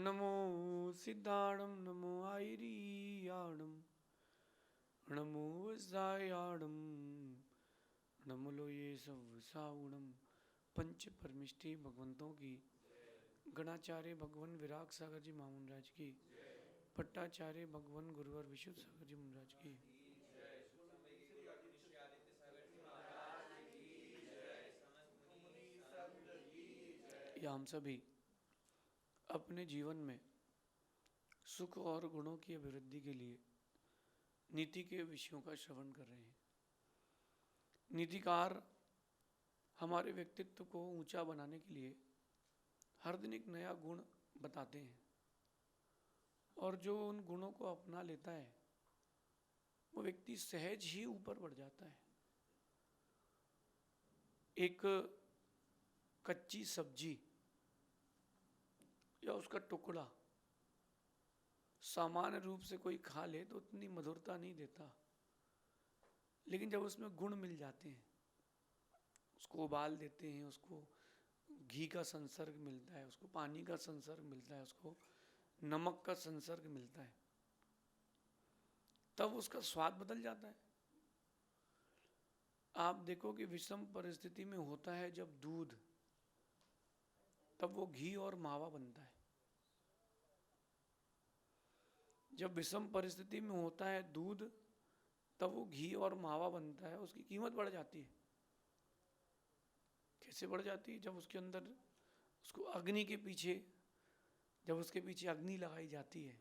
नमो सिद्धाणम नमो आयरियाणम नमो वज्रायाणम नमो लोये सब सावणम। पंच परमिष्टि भगवंतों की, गणाचार्य भगवान विराग सागर जी महामुनराज की, पट्टाचार्य भगवान गुरुवर विशुद्ध सागर जी महाराज की। या हम सभी अपने जीवन में सुख और गुणों की अभिवृद्धि के लिए नीति के विषयों का श्रवण कर रहे हैं। नीतिकार हमारे व्यक्तित्व को ऊंचा बनाने के लिए हर दिन एक नया गुण बताते हैं, और जो उन गुणों को अपना लेता है वो व्यक्ति सहज ही ऊपर बढ़ जाता है। एक कच्ची सब्जी या उसका टुकड़ा सामान्य रूप से कोई खा ले तो उतनी मधुरता नहीं देता, लेकिन जब उसमें गुण मिल जाते हैं, उसको उबाल देते हैं, उसको घी का संसर्ग मिलता है, उसको पानी का संसर्ग मिलता है, उसको नमक का संसर्ग मिलता है, तब उसका स्वाद बदल जाता है। आप देखो कि विषम परिस्थिति में होता है जब दूध, तब वो घी और मावा बनता है। जब विषम परिस्थिति में होता है दूध, तब वो घी और मावा बनता है, उसकी कीमत बढ़ जाती है। कैसे बढ़ जाती है? जब उसके अंदर उसको अग्नि के पीछे, जब उसके पीछे अग्नि लगाई जाती है,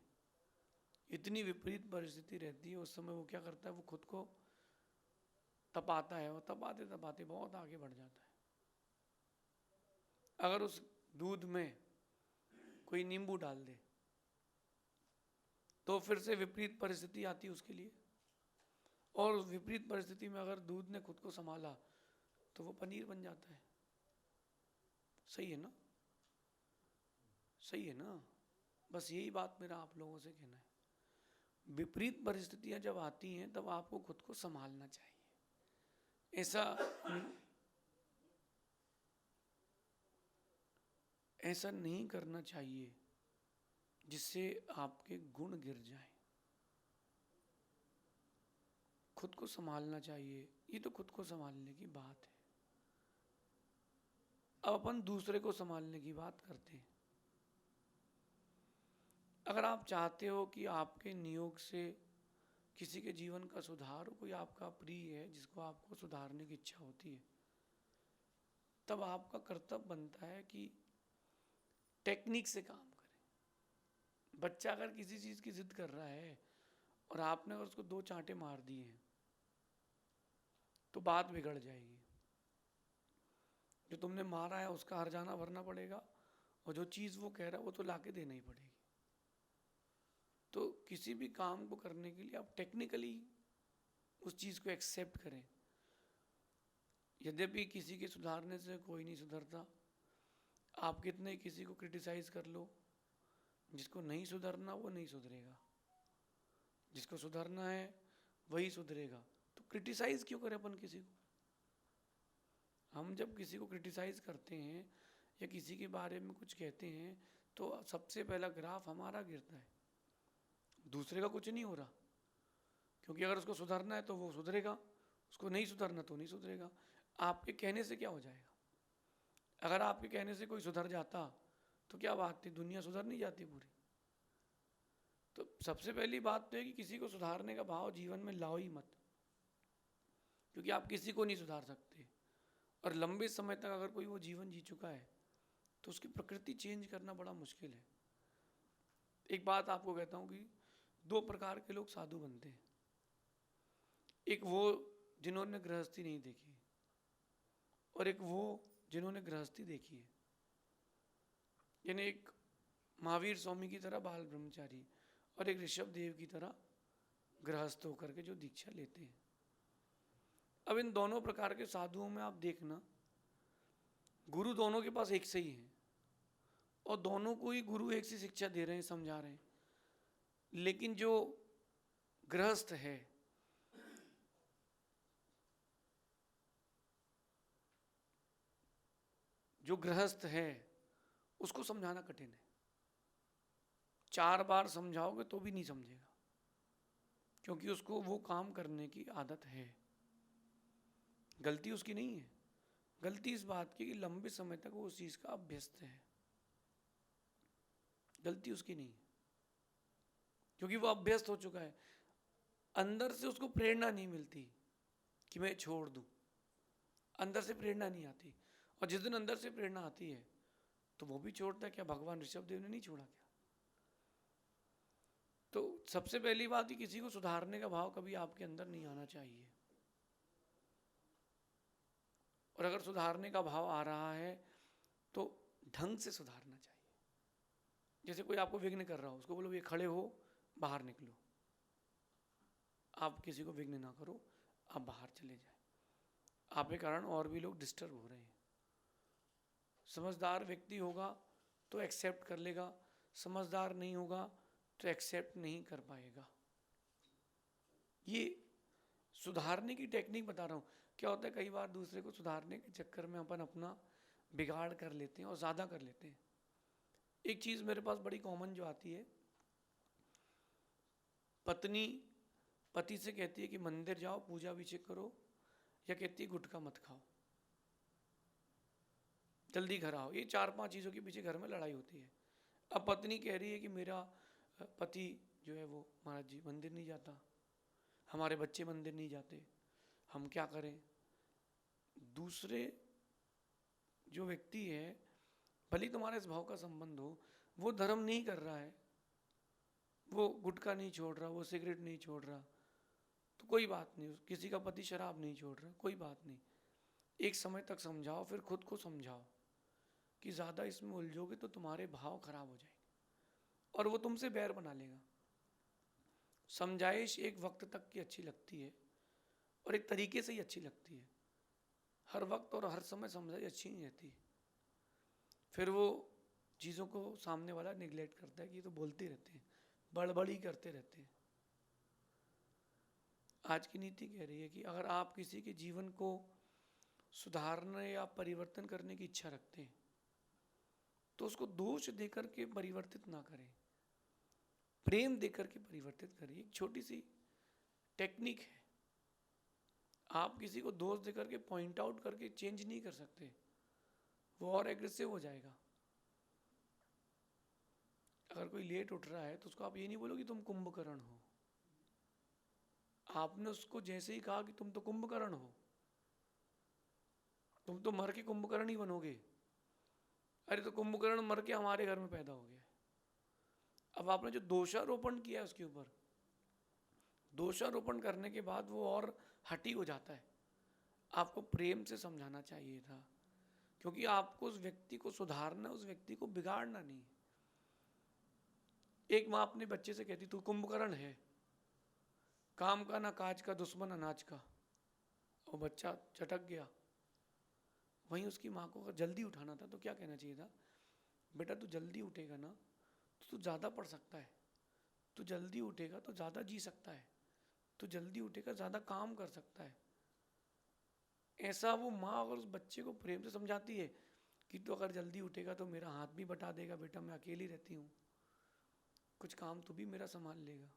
इतनी विपरीत परिस्थिति रहती है, उस समय वो क्या करता है, वो खुद को तपाता है, और तपाते तपाते बहुत आगे बढ़ जाता है। अगर उस दूध में कोई नींबू डाल दे तो फिर से विपरीत परिस्थिति आती है उसके लिए, और उस विपरीत परिस्थिति में अगर दूध ने खुद को संभाला तो वो पनीर बन जाता है। सही है ना? सही है ना? बस यही बात मेरा आप लोगों से कहना है। विपरीत परिस्थितियां जब आती हैं तब आपको खुद को संभालना चाहिए। ऐसा नहीं करना चाहिए जिससे आपके गुण गिर जाएं। खुद को संभालना चाहिए, ये तो खुद को संभालने की बात है। अब अपन दूसरे को संभालने की बात करते हैं। अगर आप चाहते हो कि आपके नियोग से किसी के जीवन का सुधार हो, कोई आपका प्रिय है जिसको आपको सुधारने की इच्छा होती है, तब आपका कर्तव्य बनता है कि टेक्निक से काम करें। बच्चा अगर किसी चीज़ की जिद कर रहा है और आपने अगर उसको 2 चांटे मार दिए हैं तो बात बिगड़ जाएगी। जो तुमने मारा है उसका हर्जाना भरना पड़ेगा, और जो चीज़ वो कह रहा है वो तो लाके देना ही पड़ेगी। तो किसी भी काम को करने के लिए आप टेक्निकली उस चीज़ को एक्सेप्ट करें। यद्यपि किसी के सुधारने से कोई नहीं सुधरता, आप कितने किसी को क्रिटिसाइज कर लो, जिसको नहीं सुधरना वो नहीं सुधरेगा, जिसको सुधरना है वही सुधरेगा। तो क्रिटिसाइज क्यों करें अपन किसी को? हम जब किसी को क्रिटिसाइज करते हैं या किसी के बारे में कुछ कहते हैं तो सबसे पहला ग्राफ हमारा गिरता है, दूसरे का कुछ नहीं हो रहा। क्योंकि अगर उसको सुधरना है तो वो सुधरेगा, उसको नहीं सुधरना तो नहीं सुधरेगा। आपके कहने से क्या हो जाएगा? अगर आपके कहने से कोई सुधर जाता तो क्या बात थी, दुनिया सुधर नहीं जाती पूरी? तो सबसे पहली बात तो है कि किसी को सुधारने का भाव जीवन में लाओ ही मत, क्योंकि आप किसी को नहीं सुधार सकते। और लंबे समय तक अगर कोई वो जीवन जी चुका है तो उसकी प्रकृति चेंज करना बड़ा मुश्किल है। एक बात आपको कहता हूँ कि 2 प्रकार के लोग साधु बनते हैं। एक वो जिन्होंने गृहस्थी नहीं देखी, और एक वो जिन्होंने गृहस्थी देखी है। यानी एक महावीर स्वामी की तरह बाल ब्रह्मचारी, और एक ऋषभ देव की तरह गृहस्थ होकर के जो दीक्षा लेते हैं। अब इन दोनों प्रकार के साधुओं में आप देखना, गुरु दोनों के पास एक से ही है, और दोनों को ही गुरु एक सी शिक्षा दे रहे हैं, समझा रहे हैं। लेकिन जो गृहस्थ है, जो गृहस्थ है उसको समझाना कठिन है। 4 बार समझाओगे तो भी नहीं समझेगा, क्योंकि उसको वो काम करने की आदत है। गलती उसकी नहीं है, गलती इस बात की कि लंबे समय तक वो उस चीज़ का अभ्यस्त है। गलती उसकी नहीं है, क्योंकि वो अभ्यस्त हो चुका है। अंदर से उसको प्रेरणा नहीं मिलती कि मैं छोड़ दूं, अंदर से प्रेरणा नहीं आती। और जिस दिन अंदर से प्रेरणा आती है तो वो भी छोड़ता है। क्या भगवान ऋषभदेव ने नहीं छोड़ा क्या? तो सबसे पहली बात कि किसी को सुधारने का भाव कभी आपके अंदर नहीं आना चाहिए। और अगर सुधारने का भाव आ रहा है तो ढंग से सुधारना चाहिए। जैसे कोई आपको विघ्न कर रहा हो, उसको बोलो ये खड़े हो, बाहर निकलो। आप किसी को विघ्न ना करो, आप बाहर चले जाए। आपके कारण और भी लोग डिस्टर्ब हो रहे हैं। समझदार व्यक्ति होगा तो एक्सेप्ट कर लेगा, समझदार नहीं होगा तो एक्सेप्ट नहीं कर पाएगा। ये सुधारने की टेक्निक बता रहा हूँ। क्या होता है, कई बार दूसरे को सुधारने के चक्कर में अपन अपना बिगाड़ कर लेते हैं और ज़्यादा कर लेते हैं। एक चीज़ मेरे पास बड़ी कॉमन जो आती है, पत्नी पति से कहती है कि मंदिर जाओ, पूजा अभिषेक करो, या कहती है गुटखा मत खाओ, जल्दी घर आओ। ये 4-5 चीज़ों के पीछे घर में लड़ाई होती है। अब पत्नी कह रही है कि मेरा पति जो है वो महाराज जी मंदिर नहीं जाता, हमारे बच्चे मंदिर नहीं जाते, हम क्या करें? दूसरे जो व्यक्ति है, भले तुम्हारे इस भाव का संबंध हो, वो धर्म नहीं कर रहा है, वो गुटखा नहीं छोड़ रहा, वो सिगरेट नहीं छोड़ रहा, तो कोई बात नहीं। किसी का पति शराब नहीं छोड़ रहा, कोई बात नहीं। एक समय तक समझाओ, फिर खुद को समझाओ कि ज़्यादा इसमें उलझोगे तो तुम्हारे भाव खराब हो जाएंगे और वो तुमसे बैर बना लेगा। समझाइश एक वक्त तक की अच्छी लगती है और एक तरीके से ही अच्छी लगती है। हर वक्त और हर समय समझाइश अच्छी नहीं रहती। फिर वो चीज़ों को सामने वाला निगलेक्ट करता है कि ये तो बोलते रहते हैं, बड़बड़ी करते रहते हैं। आज की नीति कह रही है कि अगर आप किसी के जीवन को सुधारने या परिवर्तन करने की इच्छा रखते हैं तो उसको दोष देकर के परिवर्तित ना करें, प्रेम देकर के परिवर्तित करिए। एक छोटी सी टेक्निक है, आप किसी को दोष देकर के पॉइंट आउट करके चेंज नहीं कर सकते, वो और एग्रेसिव हो जाएगा। अगर कोई लेट उठ रहा है तो उसको आप ये नहीं बोलो कि तुम कुंभकर्ण हो। आपने उसको जैसे ही कहा कि तुम तो कुंभकर्ण हो, तुम तो मर के कुंभकर्ण ही बनोगे। अरे तो कुंभकर्ण मर के हमारे घर में पैदा हो गया। अब आपने जो दोषारोपण किया है उसके ऊपर, दोषारोपण करने के बाद वो और हटी हो जाता है। आपको प्रेम से समझाना चाहिए था, क्योंकि आपको उस व्यक्ति को सुधारना, उस व्यक्ति को बिगाड़ना नहीं। एक माँ अपने बच्चे से कहती तू कुंभकर्ण है, काम का ना काज का, दुश्मन अनाज का। और बच्चा चटक गया। वहीं उसकी माँ को अगर जल्दी उठाना था तो क्या कहना चाहिए था, बेटा तू जल्दी उठेगा ना तो तू ज़्यादा पढ़ सकता है, तू जल्दी उठेगा तो ज़्यादा जी सकता है, तू जल्दी उठेगा ज़्यादा काम कर सकता है। ऐसा वो माँ अगर उस बच्चे को प्रेम से समझाती है कि तू अगर जल्दी उठेगा तो मेरा हाथ भी बटा देगा, बेटा मैं अकेली रहती हूँ, कुछ काम तू भी मेरा संभाल लेगा।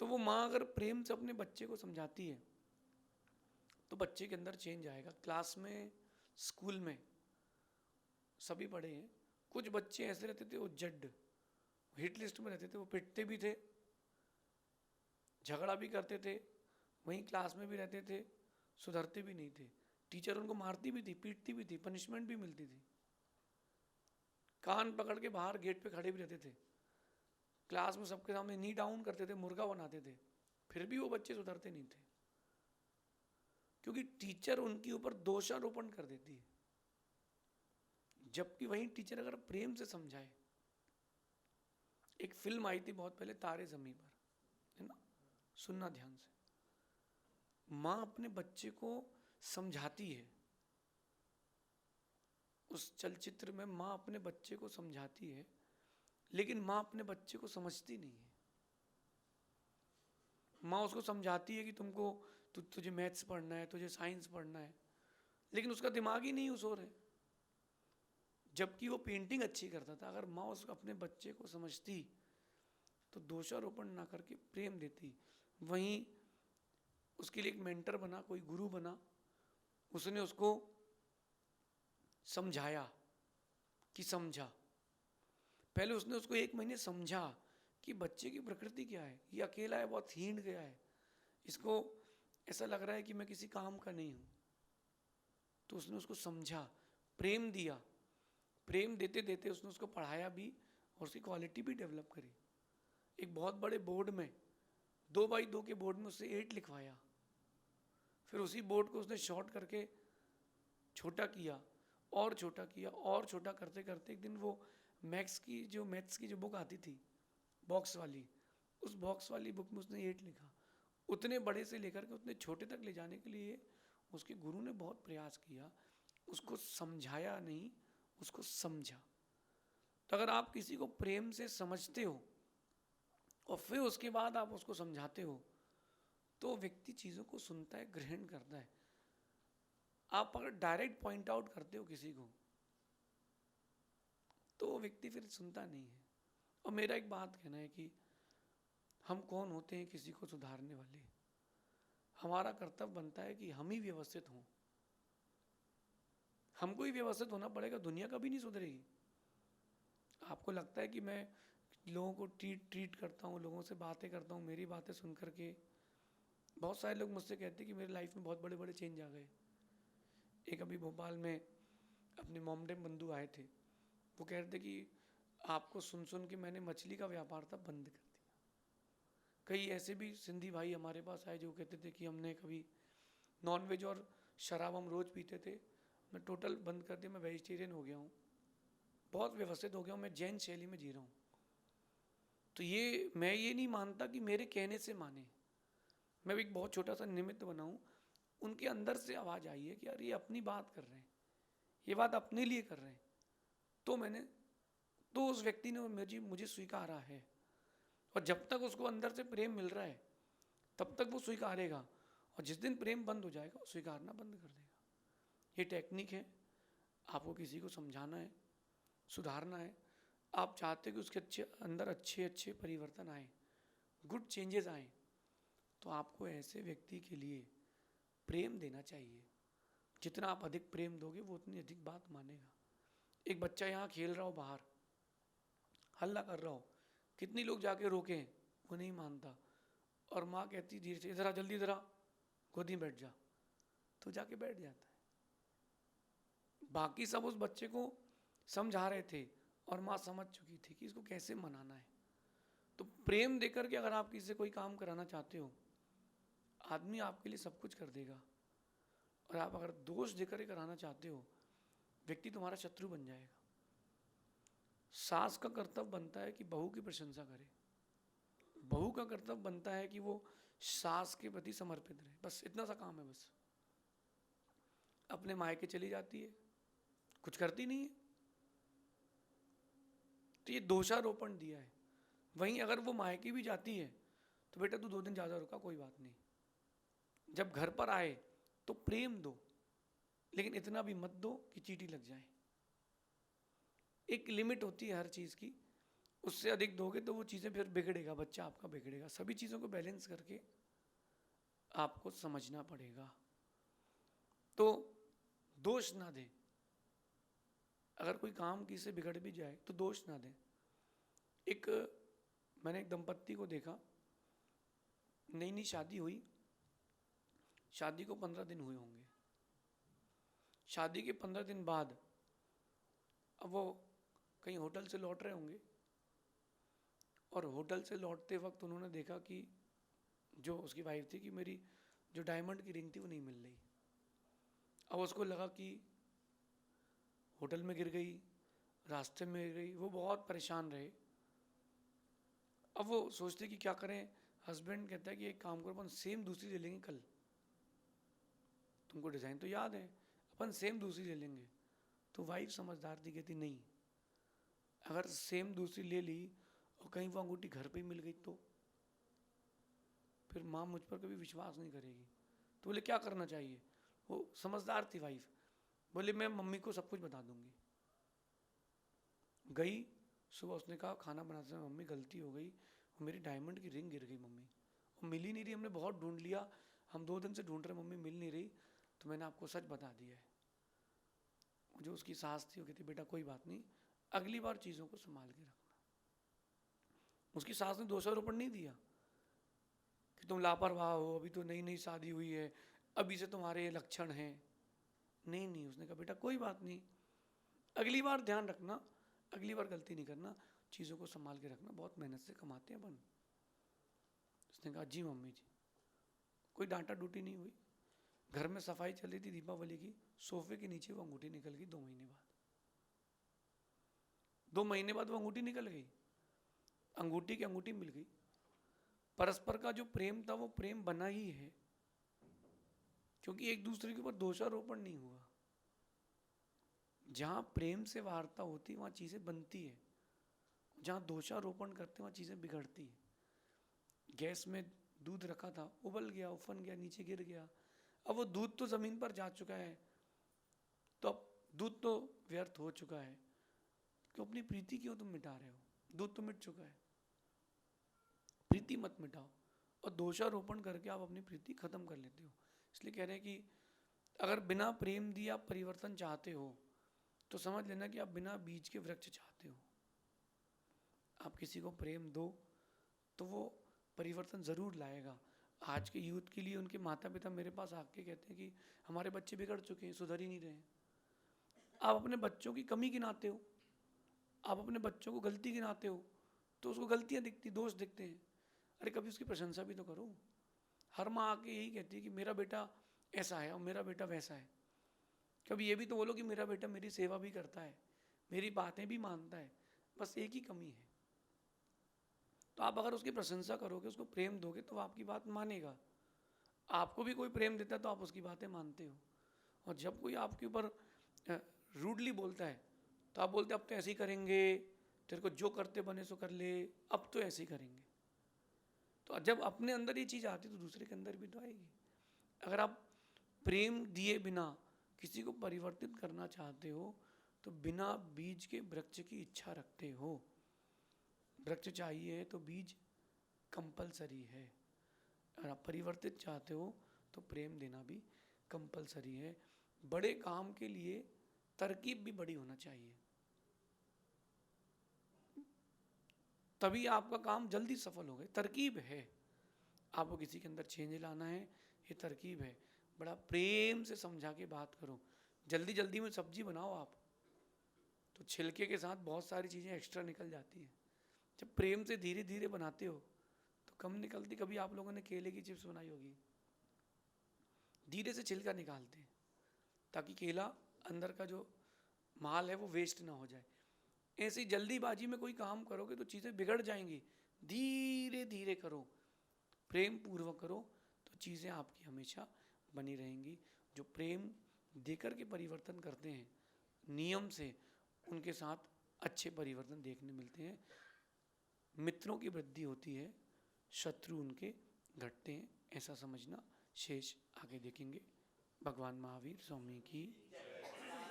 तो वो माँ अगर प्रेम से अपने बच्चे को समझाती है तो बच्चे के अंदर चेंज आएगा। क्लास में, स्कूल में सभी पढ़े हैं, कुछ बच्चे ऐसे रहते थे वो जड हिट लिस्ट में रहते थे, वो पिटते भी थे, झगड़ा भी करते थे, वहीं क्लास में भी रहते थे, सुधरते भी नहीं थे। टीचर उनको मारती भी थी, पीटती भी थी, पनिशमेंट भी मिलती थी, कान पकड़ के बाहर गेट पे खड़े भी रहते थे, क्लास में सबके सामने नी डाउन करते थे, मुर्गा बनाते थे, फिर भी वो बच्चे सुधरते नहीं थे, क्योंकि टीचर उनके ऊपर दोषारोपण कर देती है। जबकि वहीं टीचर अगर प्रेम से समझाए, एक फिल्म आई थी बहुत पहले, तारे ज़मीं पर, है ना, सुनना ध्यान से। माँ अपने बच्चे को समझाती है, उस चलचित्र में माँ अपने बच्चे को समझाती है, लेकिन माँ अपने बच्चे को समझती नहीं है। माँ उसको समझाती है कि तुझे मैथ्स पढ़ना है, तुझे साइंस पढ़ना है, लेकिन उसका दिमाग ही नहीं उस ओर है। जबकि वो पेंटिंग अच्छी करता था। अगर माँ उस अपने बच्चे को समझती तो दोषारोपण ना करके प्रेम देती। वहीं उसके लिए एक मेंटर बना, कोई गुरु बना, उसने उसको समझाया कि समझा। पहले उसने उसको 1 महीने समझा कि बच्चे की प्रकृति क्या है, ये अकेला है, बहुत हीण गया है, इसको ऐसा लग रहा है कि मैं किसी काम का नहीं हूं। तो उसने उसको समझा, प्रेम दिया। प्रेम देते देते उसने उसको पढ़ाया भी और उसकी क्वालिटी भी डेवलप करी। एक बहुत बड़े बोर्ड में 2x2 के बोर्ड में उससे 8 लिखवाया। फिर उसी बोर्ड को उसने शॉर्ट करके छोटा किया और छोटा किया और छोटा करते करते एक दिन वो मैथ्स की जो बुक आती थी बॉक्स वाली, उस बॉक्स वाली बुक में उसने 8 लिखा। उतने बड़े से लेकर के उतने छोटे तक ले जाने के लिए उसके गुरु ने बहुत प्रयास किया, उसको समझाया नहीं, उसको समझा। तो अगर आप किसी को प्रेम से समझते हो और फिर उसके बाद आप उसको समझाते हो तो व्यक्ति चीज़ों को सुनता है, ग्रहण करता है। आप अगर डायरेक्ट पॉइंट आउट करते हो किसी को तो वो व्यक्ति फिर सुनता नहीं है। और मेरा एक बात कहना है कि हम कौन होते हैं किसी को सुधारने वाले? हमारा कर्तव्य बनता है कि हम ही व्यवस्थित हों। हमको ही व्यवस्थित होना पड़ेगा, दुनिया कभी नहीं सुधरेगी। आपको लगता है कि मैं लोगों को ट्रीट करता हूँ, लोगों से बातें करता हूँ, मेरी बातें सुन करके बहुत सारे लोग मुझसे कहते हैं कि मेरी लाइफ में बहुत बड़े बड़े चेंज आ गए। एक अभी भोपाल में अपने मोमडेम बंधु आए थे, वो कह रहे थे कि आपको सुन सुन के मैंने मछली का व्यापार था बंद कर दिया। कई ऐसे भी सिंधी भाई हमारे पास आए जो कहते थे कि हमने कभी नॉनवेज और शराब हम रोज़ पीते थे, मैं टोटल बंद कर दिया, मैं वेजिटेरियन हो गया हूँ, बहुत व्यवस्थित हो गया हूँ, मैं जैन शैली में जी रहा हूँ। तो ये मैं ये नहीं मानता कि मेरे कहने से माने, मैं भी एक बहुत छोटा सा निमित्त बनाऊँ। उनके अंदर से आवाज़ आई है कि यार ये अपनी बात कर रहे हैं, ये बात अपने लिए कर रहे हैं, तो उस व्यक्ति ने मुझे स्वीकारा है। और जब तक उसको अंदर से प्रेम मिल रहा है तब तक वो स्वीकारेगा, और जिस दिन प्रेम बंद हो जाएगा वो स्वीकारना बंद कर देगा। ये टेक्निक है। आपको किसी को समझाना है, सुधारना है, आप चाहते हो कि उसके अंदर अच्छे अच्छे परिवर्तन आए, गुड चेंजेस आए, तो आपको ऐसे व्यक्ति के लिए प्रेम देना चाहिए। जितना आप अधिक प्रेम दोगे वो उतनी अधिक बात मानेगा। एक बच्चा यहाँ खेल रहा हो, बाहर हल्ला कर रहा हो, कितनी लोग जाके रोकें, वो नहीं मानता, और माँ कहती धीरे से इधर आ, जल्दी इधर आ, गोदी में बैठ जा, तो जाके बैठ जाता है। बाकी सब उस बच्चे को समझा रहे थे और माँ समझ चुकी थी कि इसको कैसे मनाना है। तो प्रेम देकर के अगर आप किसी से कोई काम कराना चाहते हो, आदमी आपके लिए सब कुछ कर देगा। और आप अगर दोष देकर के कराना चाहते हो, व्यक्ति तुम्हारा शत्रु बन जाएगा। सास का कर्तव्य बनता है कि बहू की प्रशंसा करे, बहू का कर्तव्य बनता है कि वो सास के प्रति समर्पित रहे। बस इतना सा काम है। बस अपने मायके चली जाती है, कुछ करती नहीं है, तो ये दोषारोपण दिया है। वहीं अगर वो मायके भी जाती है तो बेटा तू 2 दिन ज़्यादा रुका, कोई बात नहीं, जब घर पर आए तो प्रेम दो, लेकिन इतना भी मत दो कि चींटी लग जाए। एक लिमिट होती है हर चीज़ की, उससे अधिक दोगे तो वो चीज़ें फिर बिगड़ेगा, बच्चा आपका बिगड़ेगा। सभी चीज़ों को बैलेंस करके आपको समझना पड़ेगा। तो दोष ना दें, अगर कोई काम किसी से बिगड़ भी जाए तो दोष ना दें। मैंने एक दंपत्ति को देखा, नई नई शादी हुई, शादी को 15 दिन हुए होंगे। शादी के 15 दिन बाद अब वो कहीं होटल से लौट रहे होंगे, और होटल से लौटते वक्त उन्होंने देखा कि जो उसकी वाइफ थी कि मेरी जो डायमंड की रिंग थी वो नहीं मिल रही। अब उसको लगा कि होटल में गिर गई, रास्ते में गिर गई, वो बहुत परेशान रहे। अब वो सोचते कि क्या करें। हस्बैंड कहता है कि एक काम करो, अपन सेम दूसरी ले लेंगे कल, तुमको डिज़ाइन तो याद है, अपन सेम दूसरी ले लेंगे। तो वाइफ समझदार थी, कहती नहीं, अगर सेम दूसरी ले ली और कहीं वो अंगूठी घर पे ही मिल गई तो फिर माँ मुझ पर कभी विश्वास नहीं करेगी। तो बोले क्या करना चाहिए? वो समझदार थी वाइफ, बोले मैं मम्मी को सब कुछ बता दूंगी। गई सुबह, उसने कहा खाना बनाते समय मम्मी गलती हो गई, मेरी डायमंड की रिंग गिर गई मम्मी, और मिल ही नहीं रही, हमने बहुत ढूंढ लिया, हम 2 दिन से ढूंढ रहे मम्मी मिल नहीं रही, तो मैंने आपको सच बता दिया है। जो उसकी सास थी वो कहती बेटा कोई बात नहीं, अगली बार चीज़ों को संभाल के रखना। उसकी सास ने दोषारोपण नहीं दिया कि तुम लापरवाह हो, अभी तो नई नई शादी हुई है, अभी से तुम्हारे ये लक्षण हैं। नहीं नहीं, उसने कहा बेटा कोई बात नहीं, अगली बार ध्यान रखना, अगली बार गलती नहीं करना, चीज़ों को संभाल के रखना, बहुत मेहनत से कमाते हैं अपन। उसने कहा जी मम्मी जी। कोई डांटा डूटी नहीं हुई। घर में सफाई चल रही थी दीपावली की, सोफे के नीचे वो अंगूठी निकल गई 2 महीने बाद। 2 महीने बाद वो अंगूठी निकल गई, अंगूठी की अंगूठी मिल गई। परस्पर का जो प्रेम था वो प्रेम बना ही है, क्योंकि एक दूसरे के ऊपर दोषारोपण नहीं हुआ। जहां प्रेम से वार्ता होती वहां चीजें बनती है, जहां दोषारोपण करते वहां चीजें बिगड़ती है। गैस में दूध रखा था, उबल गया, उफन गया, नीचे गिर गया, अब वो दूध तो जमीन पर जा चुका है, तो अब दूध तो व्यर्थ हो चुका है, क्यों अपनी प्रीति क्यों तुम मिटा रहे हो? दूध तो मिट चुका है, प्रीति मत मिटाओ। और दोषारोपण करके आप अपनी प्रीति खत्म कर लेते हो। इसलिए कह रहे हैं कि अगर बिना प्रेम दिए आप परिवर्तन चाहते हो तो समझ लेना कि आप बिना बीज के वृक्ष चाहते हो। आप किसी को प्रेम दो तो वो परिवर्तन जरूर लाएगा। आज के यूथ के लिए उनके माता पिता मेरे पास आके कहते हैं कि हमारे बच्चे बिगड़ चुके हैं, सुधर ही नहीं रहे हैं। आप अपने बच्चों की कमी गिनाते हो, आप अपने बच्चों को गलती गिनाते हो, तो उसको गलतियां दिखती, दोष दिखते हैं। अरे कभी उसकी प्रशंसा भी तो करो। हर माँ आके यही कहती है कि मेरा बेटा ऐसा है और मेरा बेटा वैसा है। कभी ये भी तो बोलो कि मेरा बेटा मेरी सेवा भी करता है, मेरी बातें भी मानता है, बस एक ही कमी है। तो आप अगर उसकी प्रशंसा करोगे, उसको प्रेम दोगे, तो वो आपकी बात मानेगा। आपको भी कोई प्रेम देता है तो आप उसकी बातें मानते हो। और जब कोई आपके ऊपर रूडली बोलता है तो आप बोलते अब तो ऐसे ही करेंगे, तेरे को जो करते बने सो कर ले, अब तो ऐसे ही करेंगे। तो जब अपने अंदर ये चीज़ आती है तो दूसरे के अंदर भी तो आएगी। अगर आप प्रेम दिए बिना किसी को परिवर्तित करना चाहते हो तो बिना बीज के वृक्ष की इच्छा रखते हो। वृक्ष चाहिए तो बीज कंपलसरी है। अगर आप परिवर्तित चाहते हो तो प्रेम देना भी कंपलसरी है। बड़े काम के लिए तरकीब भी बड़ी होना चाहिए, तभी आपका काम जल्दी सफल होगा। तरकीब है, आपको किसी के अंदर चेंज लाना है, ये तरकीब है। बड़ा प्रेम से समझा के बात करो। जल्दी जल्दी में सब्जी बनाओ आप, तो छिलके के साथ बहुत सारी चीज़ें एक्स्ट्रा निकल जाती हैं। जब प्रेम से धीरे धीरे बनाते हो तो कम निकलती। कभी आप लोगों ने केले की चिप्स बनाई होगी, धीरे से छिलका निकालते हैं ताकि केला अंदर का जो माल है वो वेस्ट ना हो जाए। ऐसे ही जल्दीबाजी में कोई काम करोगे तो चीज़ें बिगड़ जाएंगी। धीरे धीरे करो, प्रेम पूर्वक करो, तो चीज़ें आपकी हमेशा बनी रहेंगी। जो प्रेम देकर के परिवर्तन करते हैं नियम से, उनके साथ अच्छे परिवर्तन देखने मिलते हैं। मित्रों की वृद्धि होती है, शत्रु उनके घटते हैं, ऐसा समझना। शेष आगे देखेंगे। भगवान महावीर स्वामी की